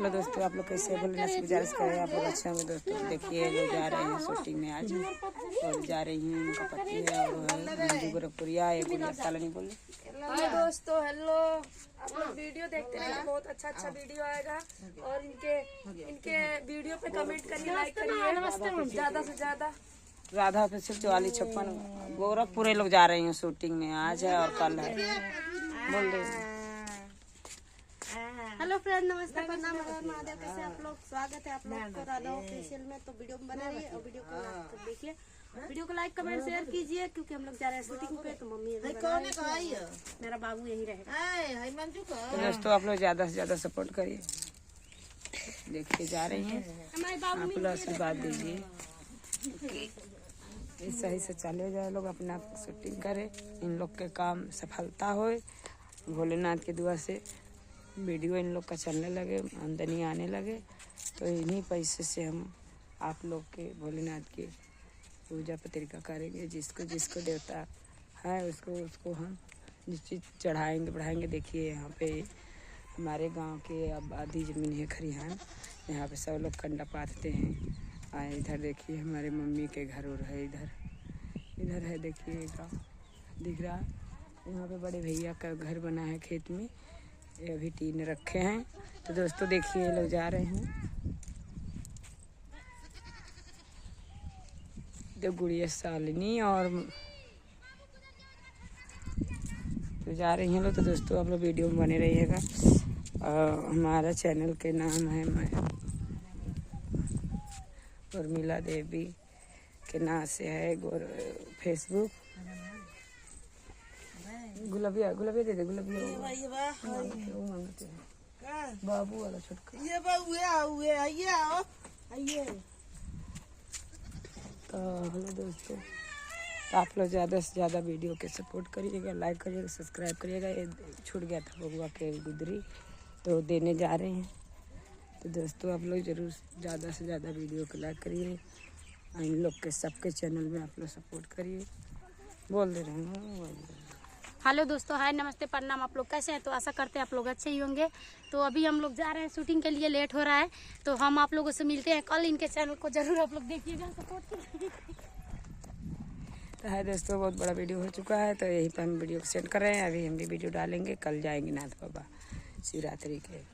Hello दोस्तों, आप लोग कैसे बोलना गुजारिश करें आप लोग अच्छे होंगे। दोस्तों देखिए लोग जा रहे हैं शूटिंग में आज और जा रही हैं, उनका पति है और गोरखपुरिया है गुड़िया सालनी बोले। हेलो दोस्तों, हेलो, आप लोग वीडियो देखते हैं, बहुत अच्छा वीडियो आएगा और इनके वीडियो पे कमेंट करिए, लाइक करिए ज्यादा से ज्यादा। राधा पे सिर्फ 4456 गोरखपुर लोग जा रहे हैं शूटिंग में, आज है और कल है बोल रहे हैं। हेलो फ्रेंड, नमस्ते, प्रणाम, हर महादेव। कैसे आप लोग? स्वागत है आप लोग को राधा ऑफिशियल में। तो वीडियो में बने रहिए और वीडियो को देखिए, वीडियो को लाइक कमेंट शेयर कीजिए, क्योंकि हम लोग जा रहे हैं शूटिंग पे। तो मम्मी मेरा बाबू यही रहेगा। तो दोस्तों आप लोग ज्यादा से ज्यादा सपोर्ट करिए, देखिए जा रही हैं, आप लोग आशीर्वाद दीजिए, सही से चले जाए, लोग अपना शूटिंग करें, इन लोग के काम सफलता होए, भोलेनाथ की दुआ से वीडियो इन लोग का चलने लगे, आमदनी आने लगे, तो इन्हीं पैसे से हम आप लोग के भोलेनाथ की पूजा पत्रिका करेंगे। जिसको देवता है उसको हम निश्चित चढ़ाएंगे बढ़ाएंगे। देखिए यहाँ पे हमारे गांव के अब आधी ज़मीन है खरिहान, यहाँ पे सब लोग कंडा पाथते हैं। इधर देखिए हमारे मम्मी के घर और है, इधर है देखिए गाँव दिख रहा है। यहाँ पे बड़े भैया का घर बना है खेत में, ये अभी टीन रखे हैं। तो दोस्तों देखिए लोग जा रहे हैं, तो गुड़िया सालिनी और तो जा रही हैं लोग। तो दोस्तों आप लोग वीडियो में बने रहिएगा। हमारा चैनल के नाम है उर्मिला देवी के नाम से है फेसबुक। गुलाबिया दे दे, गुलाबिया बाबू वाला छोटका। तो हेलो दोस्तों, तो आप लोग ज़्यादा से ज़्यादा वीडियो के सपोर्ट करिएगा, लाइक करिएगा, सब्सक्राइब करिएगा। ये छूट गया था बबुआ के गुदरी, तो देने जा रहे हैं। तो दोस्तों आप लोग ज़रूर ज़्यादा से ज़्यादा वीडियो को लाइक करिए, इन लोग के सबके चैनल में आप लोग सपोर्ट करिए। बोल दे रहे हैं। हेलो दोस्तों, हाय, नमस्ते, प्रणाम। आप लोग कैसे हैं? तो आशा करते हैं आप लोग अच्छे ही होंगे। तो अभी हम लोग जा रहे हैं शूटिंग के लिए, लेट हो रहा है, तो हम आप लोगों से मिलते हैं कल। इनके चैनल को जरूर आप लोग देखिएगा, सपोर्ट कीजिए। तो है दोस्तों, बहुत बड़ा वीडियो हो चुका है, तो यहीं पर हम वीडियो को सेंड कर रहे हैं। अभी हम भी वीडियो डालेंगे, कल जाएंगे नाथ बाबा शिवरात्रि के।